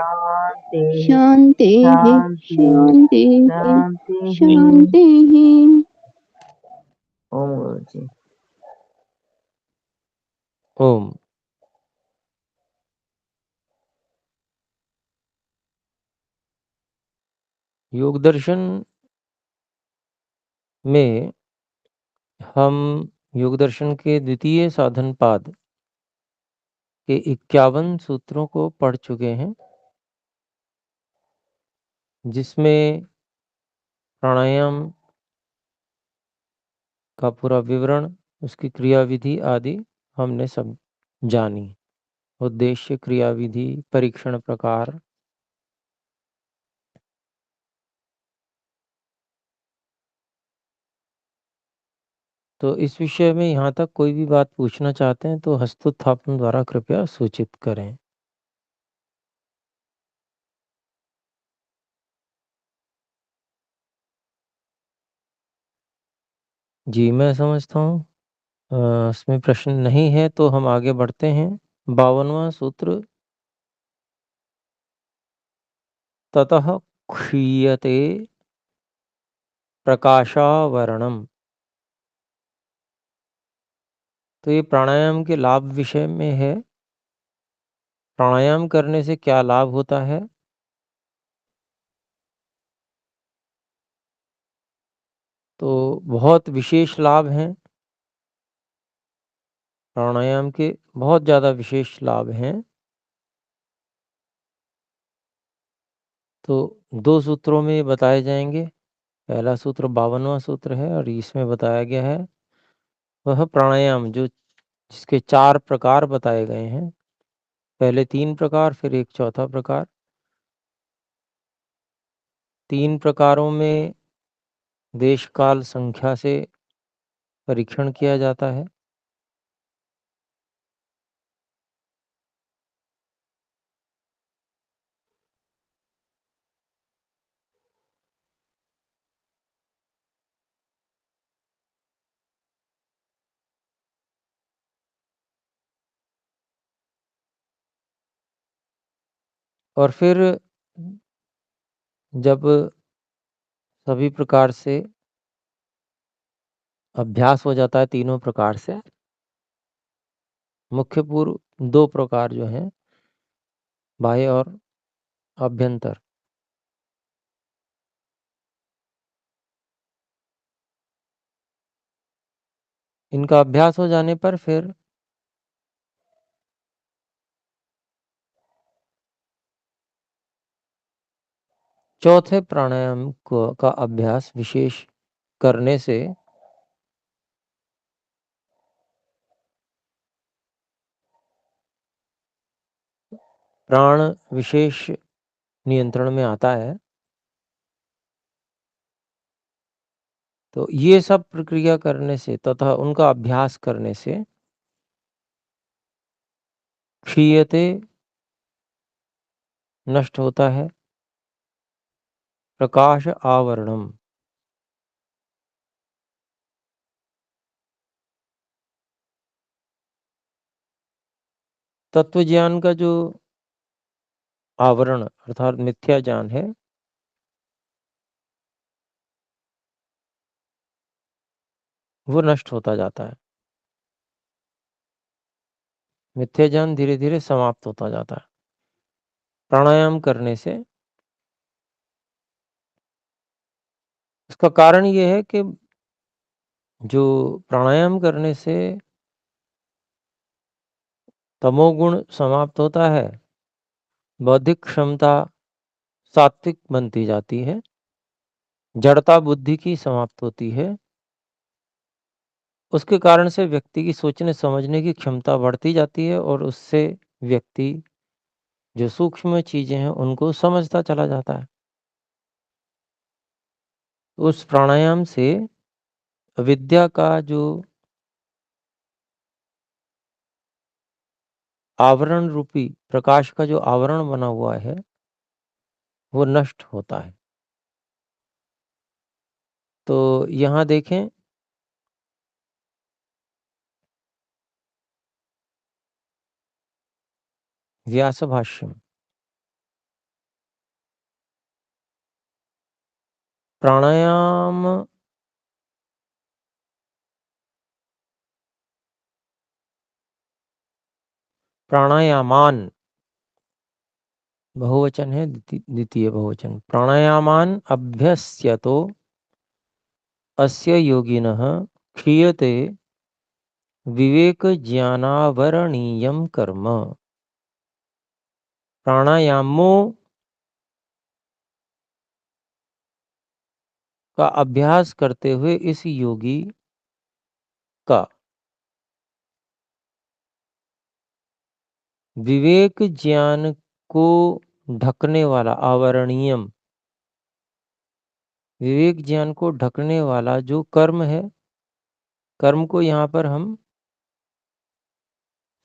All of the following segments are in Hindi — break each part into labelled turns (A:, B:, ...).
A: शान्तिः
B: शान्तिः
A: शान्तिः
B: शान्तिः
A: शान्तिः।
B: शान्तिः।
A: ओम गुरुजी।
C: ओम। योग दर्शन में हम योग दर्शन के द्वितीय साधन पाद के 51 सूत्रों को पढ़ चुके हैं, जिसमें प्राणायाम का पूरा विवरण, उसकी क्रियाविधि आदि हमने सब जानी। उद्देश्य, क्रियाविधि, परीक्षण प्रकार। तो इस विषय में यहाँ तक कोई भी बात पूछना चाहते हैं तो हस्तोत्थापन द्वारा कृपया सूचित करें। जी, मैं समझता हूँ इसमें प्रश्न नहीं है, तो हम आगे बढ़ते हैं। 52वां सूत्र, ततः क्षीयते प्रकाशावरणम। तो ये प्राणायाम के लाभ विषय में है। प्राणायाम करने से क्या लाभ होता है? तो बहुत विशेष लाभ हैं। प्राणायाम के बहुत ज़्यादा विशेष लाभ हैं। तो 2 सूत्रों में बताए जाएंगे। पहला सूत्र 52वां सूत्र है और इसमें बताया गया है वह प्राणायाम जो जिसके 4 प्रकार बताए गए हैं। पहले 3 प्रकार, फिर एक चौथा प्रकार। 3 प्रकारों में देश काल संख्या से परीक्षण किया जाता है। और फिर जब सभी प्रकार से अभ्यास हो जाता है, तीनों प्रकार से, मुख्य पूर्व 2 प्रकार जो हैं, बाह्य और अभ्यंतर, इनका अभ्यास हो जाने पर फिर चौथे प्राणायाम का अभ्यास विशेष करने से प्राण विशेष नियंत्रण में आता है। तो ये सब प्रक्रिया करने से तथा उनका अभ्यास करने से क्षीयते नष्ट होता है प्रकाश आवरणम। तत्व ज्ञान का जो आवरण अर्थात मिथ्या ज्ञान है, वो नष्ट होता जाता है। मिथ्या ज्ञान धीरे धीरे समाप्त होता जाता है प्राणायाम करने से। इसका कारण ये है कि जो प्राणायाम करने से तमोगुण समाप्त होता है, बौद्धिक क्षमता सात्विक बनती जाती है, जड़ता बुद्धि की समाप्त होती है। उसके कारण से व्यक्ति की सोचने समझने की क्षमता बढ़ती जाती है और उससे व्यक्ति जो सूक्ष्म चीजें हैं उनको समझता चला जाता है। उस प्राणायाम से विद्या का जो आवरण रूपी प्रकाश का जो आवरण बना हुआ है वो नष्ट होता है। तो यहाँ देखें, व्यास भाष्य प्राणायाम प्राणायामान बहुवचन है, द्वितीय बहुवचन। प्राणायामान अभ्यस्यतो अस्य योगिनः क्रियते विवेक ज्ञानावरणीयम कर्म। प्राणायामों का अभ्यास करते हुए इस योगी का विवेक ज्ञान को ढकने वाला आवरणीयम, विवेक ज्ञान को ढकने वाला जो कर्म है, कर्म को यहाँ पर हम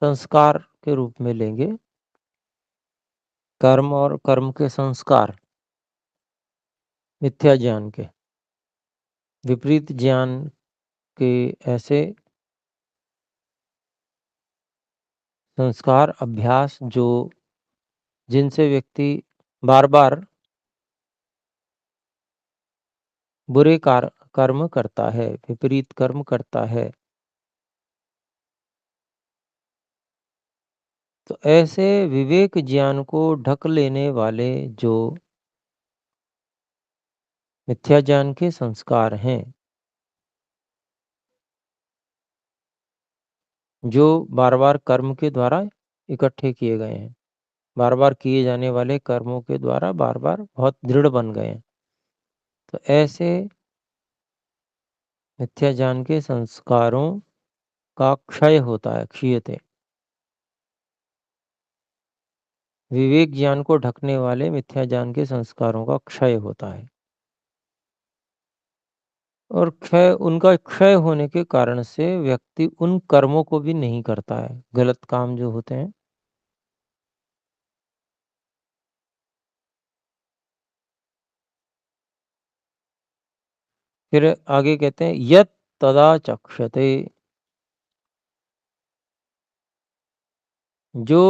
C: संस्कार के रूप में लेंगे। कर्म और कर्म के संस्कार, मिथ्या ज्ञान के, विपरीत ज्ञान के ऐसे संस्कार अभ्यास जो जिनसे व्यक्ति बार बार बुरे कर्म करता है, विपरीत कर्म करता है। तो ऐसे विवेक ज्ञान को ढक लेने वाले जो मिथ्या ज्ञान के संस्कार हैं, जो बार बार कर्म के द्वारा इकट्ठे किए गए हैं, बार बार किए जाने वाले कर्मों के द्वारा बार बार बहुत दृढ़ बन गए हैं। तो ऐसे मिथ्या ज्ञान के संस्कारों का क्षय होता है, क्षीयते। विवेक ज्ञान को ढकने वाले मिथ्या ज्ञान के संस्कारों का क्षय होता है। और उनका क्षय होने के कारण से व्यक्ति उन कर्मों को भी नहीं करता है, गलत काम जो होते हैं। फिर आगे कहते हैं यत तदा चक्षते, जो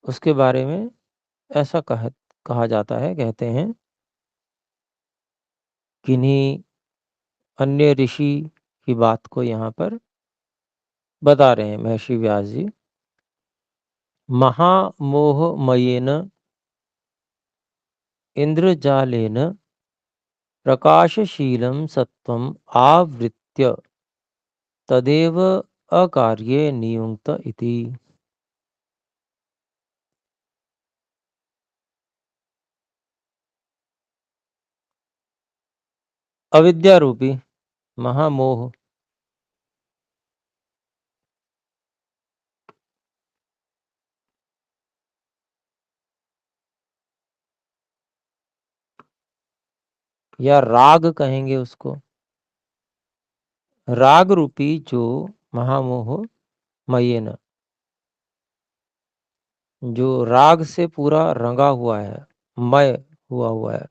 C: उसके बारे में ऐसा कहा जाता है, कहते हैं किन्हीं अन्य ऋषि की बात को यहाँ पर बता रहे हैं महर्षि व्यास जी। महामोहमयेन इंद्रजालेन प्रकाशशीलं सत्वम आवृत्य तदेव अकार्ये नियुक्त इति। अविद्या रूपी महामोह, या राग कहेंगे उसको, राग रूपी जो महामोह मयेन, जो राग से पूरा रंगा हुआ है, मय हुआ है,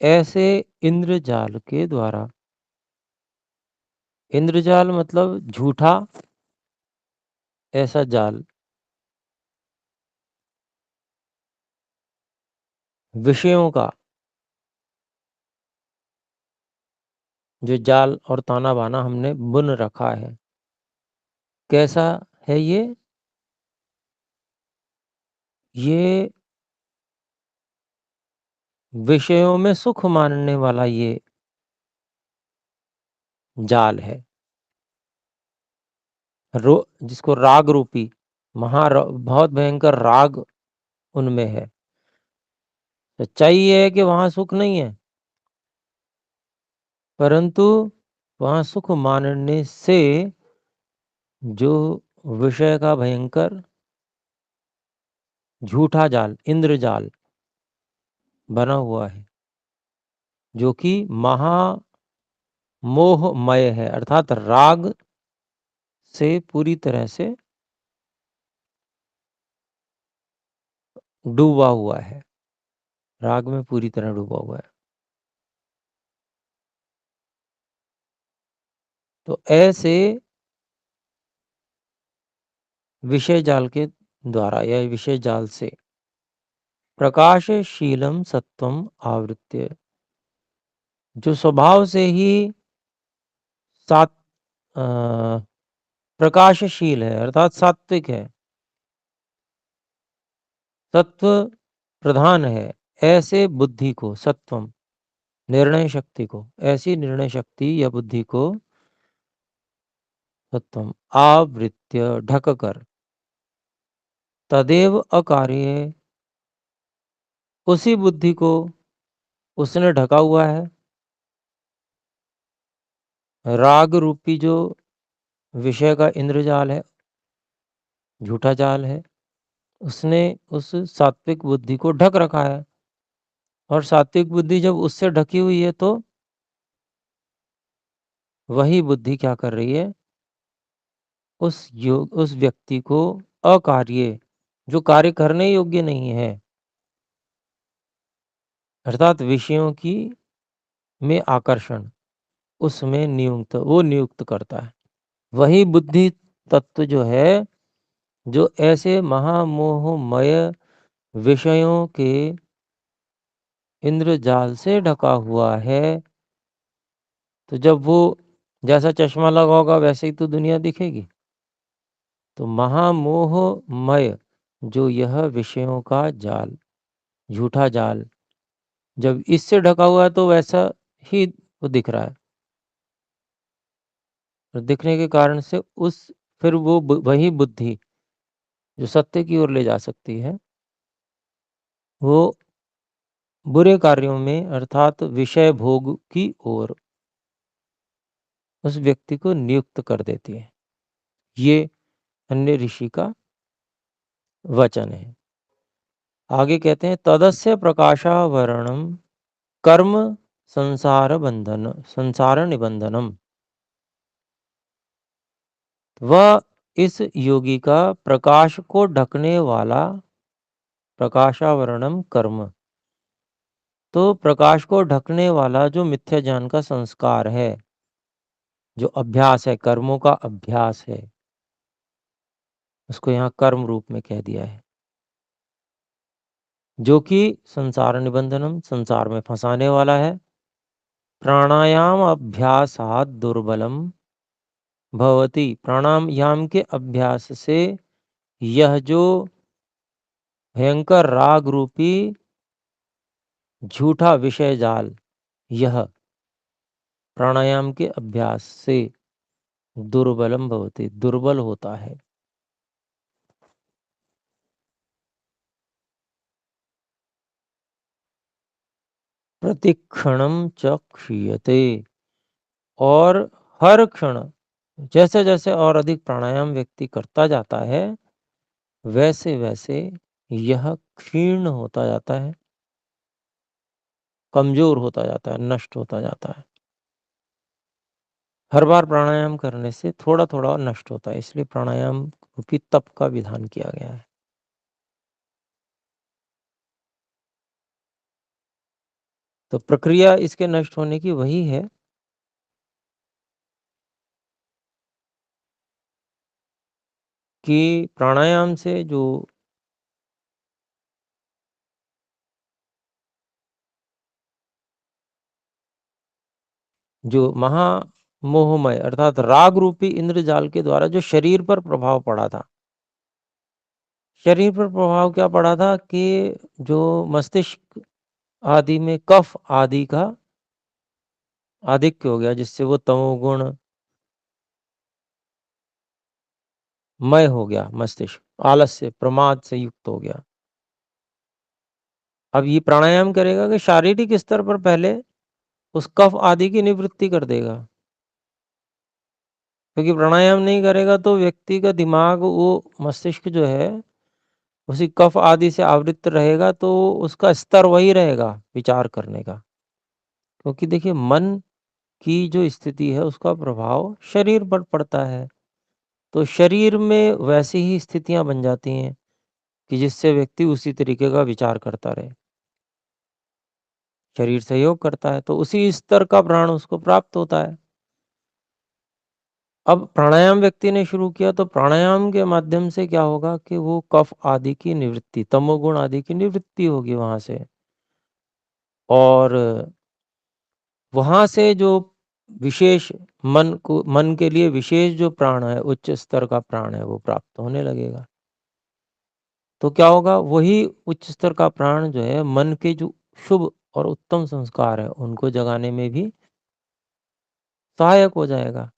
C: ऐसे इंद्रजाल के द्वारा। इंद्रजाल मतलब झूठा ऐसा जाल, विषयों का जो जाल और ताना बाना हमने बुन रखा है। कैसा है ये विषयों में सुख मानने वाला ये जाल है, जिसको राग रूपी बहुत भयंकर राग उनमें है। सच्चाई ये है कि वहां सुख नहीं है, परंतु वहां सुख मानने से जो विषय का भयंकर झूठा जाल, इंद्रजाल बना हुआ है, जो कि महामोहमय है, अर्थात राग से पूरी तरह से डूबा हुआ है, राग में पूरी तरह डूबा हुआ है। तो ऐसे विषय जाल के द्वारा या विषय जाल से प्रकाशशीलम सत्वम आवृत्य, जो स्वभाव से ही सात प्रकाशशील है अर्थात सात्विक है, सत्व प्रधान है, ऐसे बुद्धि को, सत्वम निर्णय शक्ति को, ऐसी निर्णय शक्ति या बुद्धि को सत्वम आवृत्य ढक कर, तदेव अकार्य, उसी बुद्धि को उसने ढका हुआ है, राग रूपी जो विषय का इंद्रजाल है, झूठा जाल है, उसने उस सात्विक बुद्धि को ढक रखा है। और सात्विक बुद्धि जब उससे ढकी हुई है तो वही बुद्धि क्या कर रही है, उस व्यक्ति को अकार्य, जो कार्य करने योग्य नहीं है, अर्थात विषयों की में आकर्षण, उसमें नियुक्त करता है। वही बुद्धि तत्व जो है, जो ऐसे महामोहमय विषयों के इंद्रजाल से ढका हुआ है, तो जब वो जैसा चश्मा लगा होगा वैसे ही तो दुनिया दिखेगी। तो महामोहमय जो यह विषयों का जाल, झूठा जाल, जब इससे ढका हुआ है तो वैसा ही वो दिख रहा है। और दिखने के कारण से फिर वो वही बुद्धि जो सत्य की ओर ले जा सकती है, वो बुरे कार्यों में अर्थात विषय भोग की ओर उस व्यक्ति को नियुक्त कर देती है। ये अन्य ऋषि का वचन है। आगे कहते हैं, तदस्य प्रकाशावरणम कर्म संसार निबंधनम, वह इस योगी का प्रकाश को ढकने वाला प्रकाशावरणम कर्म, तो प्रकाश को ढकने वाला जो मिथ्या ज्ञान का संस्कार है, जो अभ्यास है, कर्मों का अभ्यास है, उसको यहाँ कर्म रूप में कह दिया है, जो कि संसार निबंधनम, संसार में फंसाने वाला है। प्राणायाम अभ्यासात दुर्बलम भवति, प्राणायाम के अभ्यास से यह जो भयंकर राग रूपी झूठा विषय जाल, यह प्राणायाम के अभ्यास से दुर्बलम भवति, दुर्बल होता है। प्रतिक्षणम च क्षीयते, और हर क्षण जैसे जैसे और अधिक प्राणायाम व्यक्ति करता जाता है, वैसे वैसे यह क्षीण होता जाता है, कमजोर होता जाता है, नष्ट होता जाता है। हर बार प्राणायाम करने से थोड़ा थोड़ा नष्ट होता है, इसलिए प्राणायाम रूपी तप का विधान किया गया है। तो प्रक्रिया इसके नष्ट होने की वही है कि प्राणायाम से जो महामोहमय अर्थात राग रूपी इंद्रजाल के द्वारा जो शरीर पर प्रभाव पड़ा था, शरीर पर प्रभाव क्या पड़ा था कि जो मस्तिष्क आदि में कफ आदि का आधिक्य हो गया, जिससे वो तमोगुण मय हो गया, मस्तिष्क आलस्य प्रमाद से युक्त हो गया। अब ये प्राणायाम करेगा कि शारीरिक स्तर पर पहले उस कफ आदि की निवृत्ति कर देगा, क्योंकि प्राणायाम नहीं करेगा तो व्यक्ति का दिमाग, वो मस्तिष्क जो है उसी कफ आदि से आवृत रहेगा, तो उसका स्तर वही रहेगा विचार करने का। क्योंकि देखिए, मन की जो स्थिति है उसका प्रभाव शरीर पर पड़ता है, तो शरीर में वैसी ही स्थितियां बन जाती हैं कि जिससे व्यक्ति उसी तरीके का विचार करता रहे, शरीर सहयोग करता है, तो उसी स्तर का प्राण उसको प्राप्त होता है। अब प्राणायाम व्यक्ति ने शुरू किया तो प्राणायाम के माध्यम से क्या होगा कि वो कफ आदि की निवृत्ति, तमोगुण आदि की निवृत्ति होगी वहां से, और वहां से जो विशेष मन के लिए विशेष जो प्राण है, उच्च स्तर का प्राण है, वो प्राप्त होने लगेगा। तो क्या होगा, वही उच्च स्तर का प्राण जो है मन के जो शुभ और उत्तम संस्कार है उनको जगाने में भी सहायक हो जाएगा,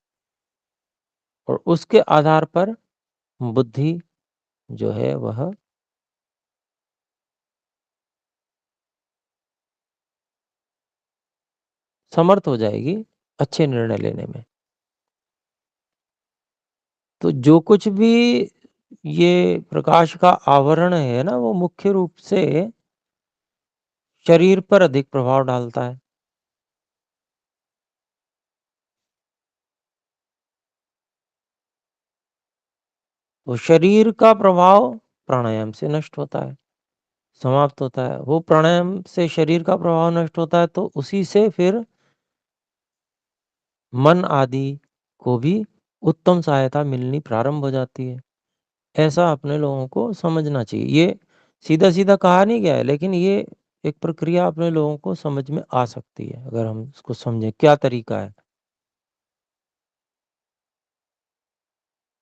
C: और उसके आधार पर बुद्धि जो है वह समर्थ हो जाएगी अच्छे निर्णय लेने में। तो जो कुछ भी ये प्रकाश का आवरण है ना, वो मुख्य रूप से शरीर पर अधिक प्रभाव डालता है। तो शरीर का प्रभाव प्राणायाम से नष्ट होता है, समाप्त होता है। वो प्राणायाम से शरीर का प्रभाव नष्ट होता है तो उसी से फिर मन आदि को भी उत्तम सहायता मिलनी प्रारंभ हो जाती है। ऐसा अपने लोगों को समझना चाहिए। ये सीधा-सीधा कहा नहीं गया है, लेकिन ये एक प्रक्रिया अपने लोगों को समझ में आ सकती है, अगर हम इसको समझें क्या तरीका है।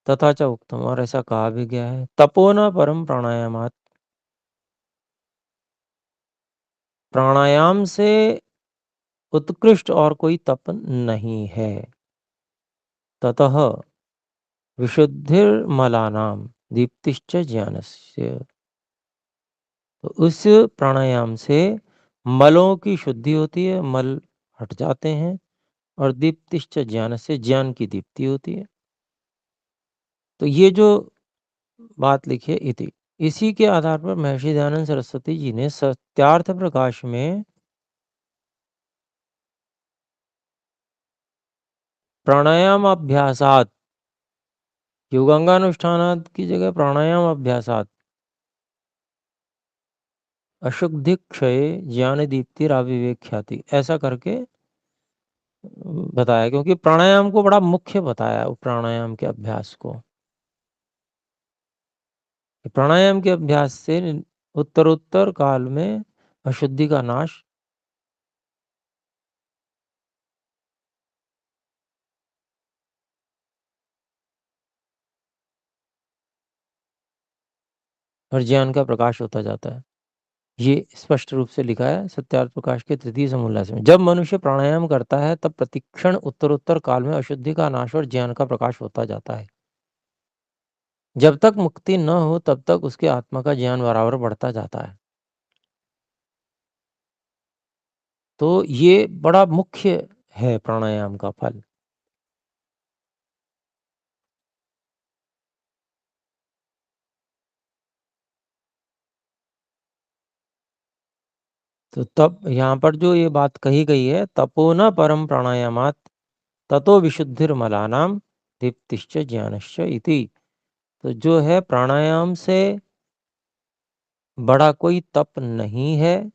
C: तथा च उक्तम, और ऐसा कहा भी गया है, तपो न परम प्राणायामात्, प्राणायाम से उत्कृष्ट और कोई तप नहीं है। ततः विशुद्धिर्मलानां दीप्तिश्च ज्ञानस्य, तो उस प्राणायाम से मलों की शुद्धि होती है, मल हट जाते हैं, और दीप्तिश्च ज्ञान से ज्ञान की दीप्ति होती है। तो ये जो बात लिखी है इति, इसी के आधार पर महर्षि दयानंद सरस्वती जी ने सत्यार्थ प्रकाश में प्राणायाम अभ्यासात, योगांगानुष्ठानात की जगह प्राणायाम अभ्यासात अशुद्धि क्षय ज्ञान दीप्तिराविवेक्ष्याति, ऐसा करके बताया, क्योंकि प्राणायाम को बड़ा मुख्य बताया, प्राणायाम के अभ्यास को। प्राणायाम के अभ्यास से उत्तरोत्तर काल में अशुद्धि का नाश और ज्ञान का प्रकाश होता जाता है। ये स्पष्ट रूप से लिखा है सत्यार्थ प्रकाश के तृतीय समोल्लास में। जब मनुष्य प्राणायाम करता है तब प्रतिक्षण उत्तरोत्तर काल में अशुद्धि का नाश और ज्ञान का प्रकाश होता जाता है। जब तक मुक्ति न हो तब तक उसके आत्मा का ज्ञान बराबर बढ़ता जाता है। तो ये बड़ा मुख्य है प्राणायाम का फल। तो तब यहाँ पर जो ये बात कही गई है, तपो न परम प्राणायामात ततो विशुद्धिर्मलानाम दीप्तिश्च ज्ञानश्च इति, तो जो है प्राणायाम से बड़ा कोई तप नहीं है,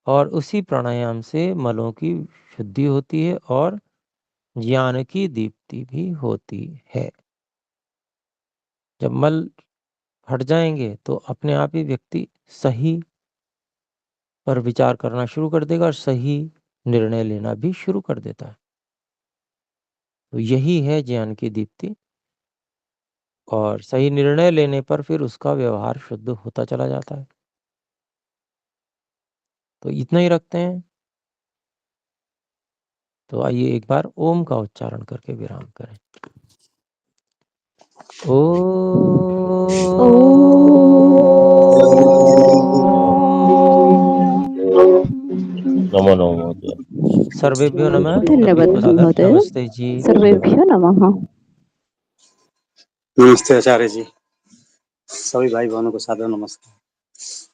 C: और उसी प्राणायाम से मलों की शुद्धि होती है और ज्ञान की दीप्ति भी होती है। जब मल हट जाएंगे तो अपने आप ही व्यक्ति सही पर विचार करना शुरू कर देगा और सही निर्णय लेना भी शुरू कर देता है। तो यही है ज्ञान की दीप्ति, और सही निर्णय लेने पर फिर उसका व्यवहार शुद्ध होता चला जाता है। तो इतना ही रखते हैं। तो आइए एक बार ओम का उच्चारण करके विराम करें। नमो नमो। सर्वेभ्यो नमः।
B: धन्यवाद महोदय।
C: नमस्ते जी।
B: सर्वेभ्यो नमः।
D: नमस्ते आचार्य जी, सभी भाई बहनों को सादर नमस्कार।